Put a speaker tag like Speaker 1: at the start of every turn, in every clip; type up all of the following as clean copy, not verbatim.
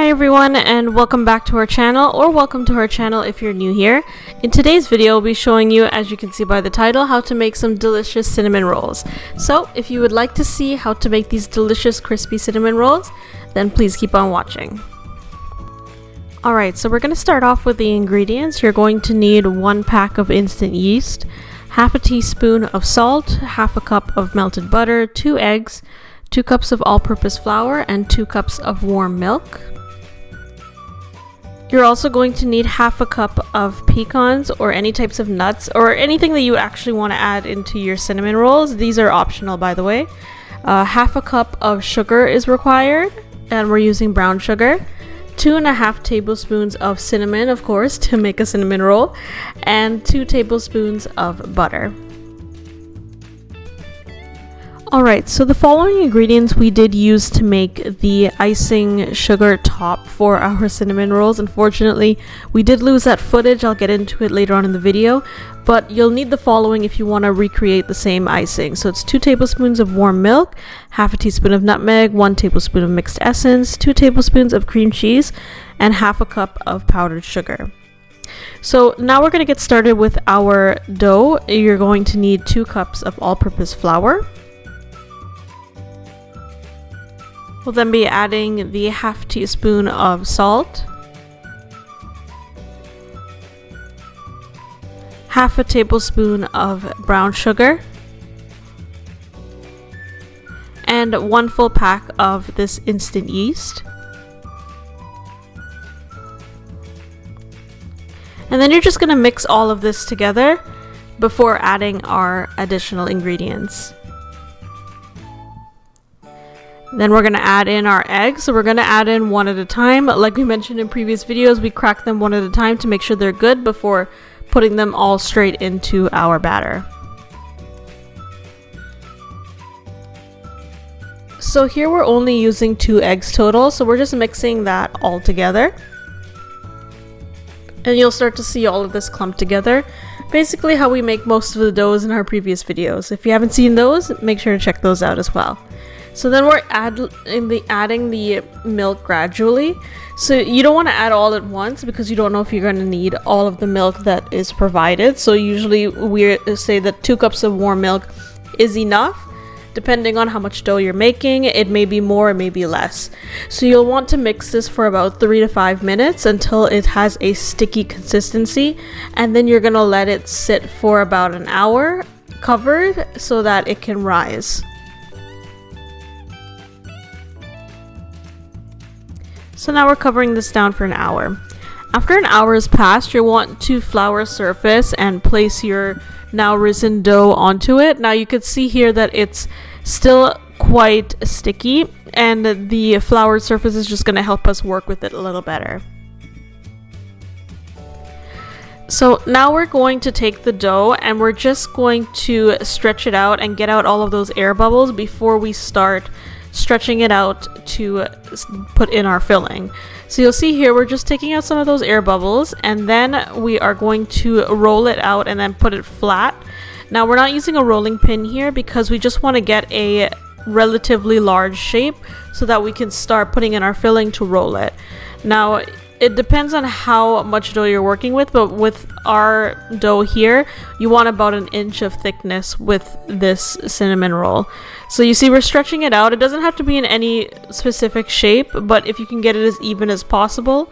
Speaker 1: Hi everyone, and welcome back to our channel, or welcome to our channel if you're new here. In today's video, I'll be showing you, as you can see by the title, how to make some delicious cinnamon rolls. So if you would like to see how to make these delicious crispy cinnamon rolls, then please keep on watching. Alright, so we're going to start off with the ingredients. You're going to need 1 pack of instant yeast, half a teaspoon of salt, half a cup of melted butter, 2 eggs, 2 cups of all-purpose flour, and 2 cups of warm milk. You're also going to need half a cup of pecans or any types of nuts or anything that you actually want to add into your cinnamon rolls. These are optional, by the way. Half a cup of sugar is required, and we're using brown sugar. 2.5 tablespoons of cinnamon, of course, to make a cinnamon roll, and 2 tablespoons of butter. Alright, so the following ingredients we did use to make the icing sugar top for our cinnamon rolls. Unfortunately, we did lose that footage. I'll get into it later on in the video, but you'll need the following if you want to recreate the same icing. So it's 2 tablespoons of warm milk, half a teaspoon of nutmeg, 1 tablespoon of mixed essence, 2 tablespoons of cream cheese, and half a cup of powdered sugar. So now we're going to get started with our dough. You're going to need 2 cups of all-purpose flour. We'll then be adding the half teaspoon of salt, half a tablespoon of brown sugar, and 1 full pack of this instant yeast. And then you're just going to mix all of this together before adding our additional ingredients. Then we're going to add in our eggs. So we're going to add in 1 at a time. Like we mentioned in previous videos, we crack them 1 at a time to make sure they're good before putting them all straight into our batter. So here we're only using 2 eggs total, so we're just mixing that all together. And you'll start to see all of this clump together. Basically how we make most of the doughs in our previous videos. If you haven't seen those, make sure to check those out as well. So then we're adding the milk gradually. So you don't want to add all at once because you don't know if you're going to need all of the milk that is provided. So usually we say that 2 cups of warm milk is enough. Depending on how much dough you're making, it may be more, it may be less. So you'll want to mix this for about 3 to 5 minutes until it has a sticky consistency. And then you're going to let it sit for about an hour covered so that it can rise. So now we're covering this down for an hour. After an hour has passed, you'll want to flour a surface and place your now risen dough onto it. Now you can see here that it's still quite sticky, and the floured surface is just going to help us work with it a little better. So now we're going to take the dough and we're just going to stretch it out and get out all of those air bubbles before we start stretching it out to put in our filling. So you'll see here we're just taking out some of those air bubbles, and then we are going to roll it out and then put it flat. Now we're not using a rolling pin here because we just want to get a relatively large shape so that we can start putting in our filling to roll it. Now it depends on how much dough you're working with, but with our dough here, you want about 1 inch of thickness with this cinnamon roll. So you see we're stretching it out. It doesn't have to be in any specific shape, but if you can get it as even as possible,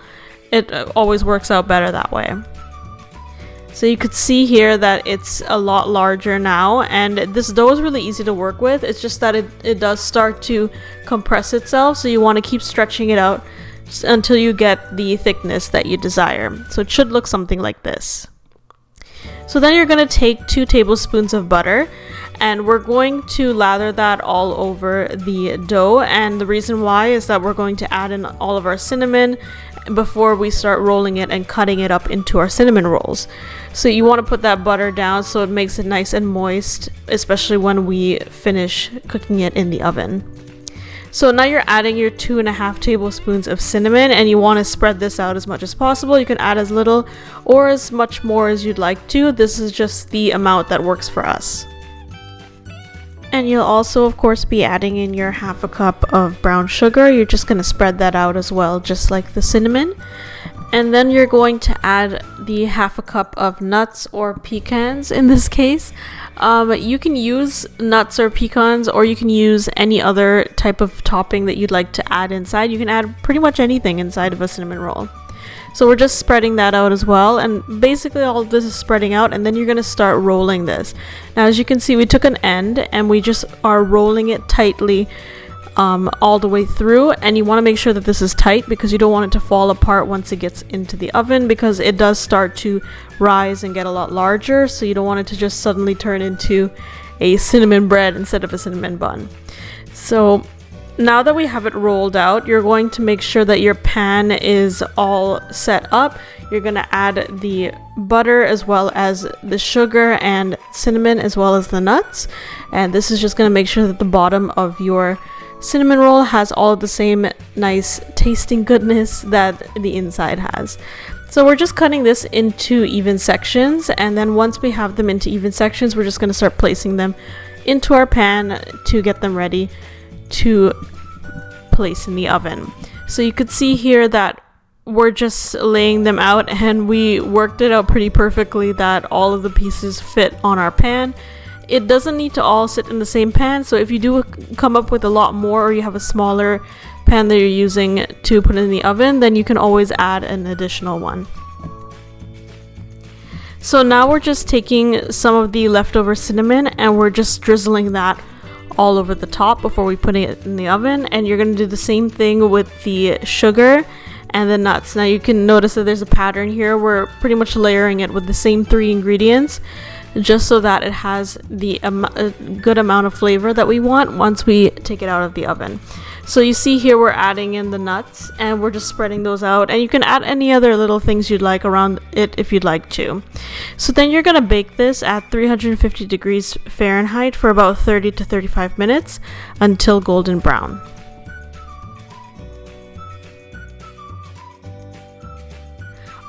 Speaker 1: it always works out better that way. So you could see here that it's a lot larger now, and this dough is really easy to work with. It's just that it does start to compress itself, so you want to keep stretching it out until you get the thickness that you desire. So it should look something like this. So then you're going to take 2 tablespoons of butter, and we're going to lather that all over the dough. And the reason why is that we're going to add in all of our cinnamon before we start rolling it and cutting it up into our cinnamon rolls. So you want to put that butter down so it makes it nice and moist, especially when we finish cooking it in the oven. So now you're adding your 2.5 tablespoons of cinnamon, and you want to spread this out as much as possible. You can add as little or as much more as you'd like to. This is just the amount that works for us. And you'll also, of course, be adding in your 1/2 cup of brown sugar. You're just going to spread that out as well, just like the cinnamon. And then you're going to add the 1/2 cup of nuts or pecans in this case. You can use nuts or pecans, or you can use any other type of topping that you'd like to add inside. You can add pretty much anything inside of a cinnamon roll. So we're just spreading that out as well, and basically all of this is spreading out, and then you're going to start rolling this. Now as you can see, we took an end and we just are rolling it tightly all the way through, and you want to make sure that this is tight because you don't want it to fall apart once it gets into the oven, because it does start to rise and get a lot larger, so you don't want it to just suddenly turn into a cinnamon bread instead of a cinnamon bun. So now that we have it rolled out, you're going to make sure that your pan is all set up. You're going to add the butter as well as the sugar and cinnamon as well as the nuts, and this is just going to make sure that the bottom of your cinnamon roll has all of the same nice tasting goodness that the inside has. So we're just cutting this into even sections, and then once we have them into even sections, we're just going to start placing them into our pan to get them ready to place in the oven. So you could see here that we're just laying them out, and we worked it out pretty perfectly that all of the pieces fit on our pan. It doesn't need to all sit in the same pan, so if you do come up with a lot more, or you have a smaller pan that you're using to put in the oven, then you can always add an additional one. So now we're just taking some of the leftover cinnamon and we're just drizzling that all over the top before we put it in the oven, and you're going to do the same thing with the sugar and the nuts. Now you can notice that there's a pattern here. We're pretty much layering it with the same 3 ingredients, just so that it has the good amount of flavor that we want once we take it out of the oven. So you see here we're adding in the nuts and we're just spreading those out, and you can add any other little things you'd like around it if you'd like to. So then you're going to bake this at 350 degrees Fahrenheit for about 30 to 35 minutes until golden brown.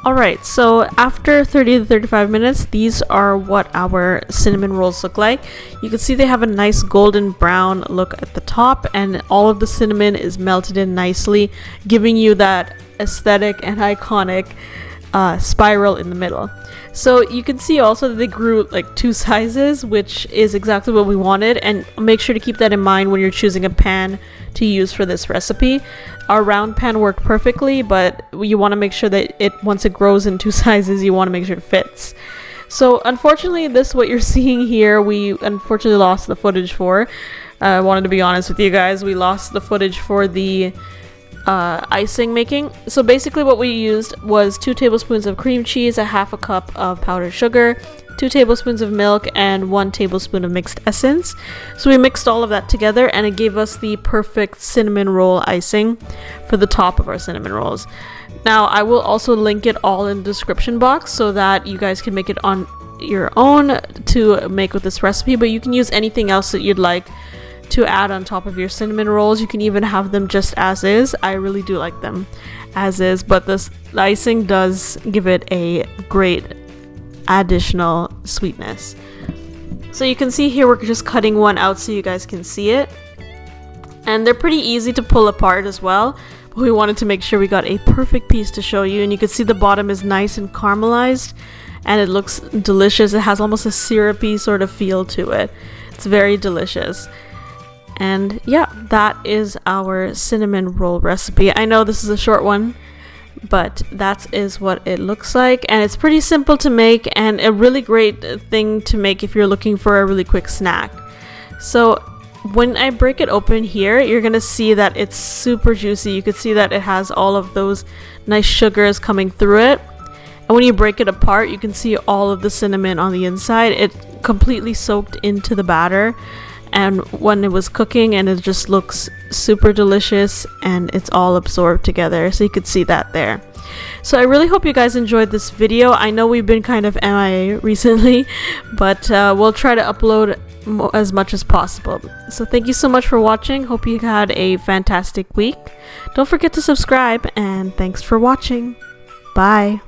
Speaker 1: Alright, so after 30 to 35 minutes, these are what our cinnamon rolls look like. You can see they have a nice golden brown look at the top, and all of the cinnamon is melted in nicely, giving you that aesthetic and iconic spiral in the middle. So you can see also that they grew like 2 sizes, which is exactly what we wanted, and make sure to keep that in mind when you're choosing a pan to use for this recipe. Our round pan worked perfectly, but you want to make sure that once it grows in 2 sizes, you want to make sure it fits. So unfortunately, what you're seeing here, we unfortunately lost the footage for. I wanted to be honest with you guys, we lost the footage for the icing making. So basically what we used was 2 tablespoons of cream cheese, a 1/2 cup of powdered sugar, 2 tablespoons of milk, and 1 tablespoon of mixed essence. So we mixed all of that together, and it gave us the perfect cinnamon roll icing for the top of our cinnamon rolls. Now I will also link it all in the description box so that you guys can make it on your own to make with this recipe, but you can use anything else that you'd like to add on top of your cinnamon rolls. You can even have them just as is. I really do like them as is, but the icing does give it a great additional sweetness. So you can see here we're just cutting one out so you guys can see it, and they're pretty easy to pull apart as well, but we wanted to make sure we got a perfect piece to show you. And you can see the bottom is nice and caramelized, and it looks delicious. It has almost a syrupy sort of feel to it. It's very delicious. And yeah, that is our cinnamon roll recipe. I know this is a short one, but that is what it looks like, and it's pretty simple to make and a really great thing to make if you're looking for a really quick snack. So when I break it open here, you're gonna see that it's super juicy. You can see that it has all of those nice sugars coming through it, and when you break it apart, you can see all of the cinnamon on the inside. It completely soaked into the batter and when it was cooking, and it just looks super delicious and it's all absorbed together, so you could see that there. So I really hope you guys enjoyed this video. I know we've been kind of MIA recently, but we'll try to upload as much as possible. So thank you so much for watching. Hope you had a fantastic week. Don't forget to subscribe, and thanks for watching. Bye.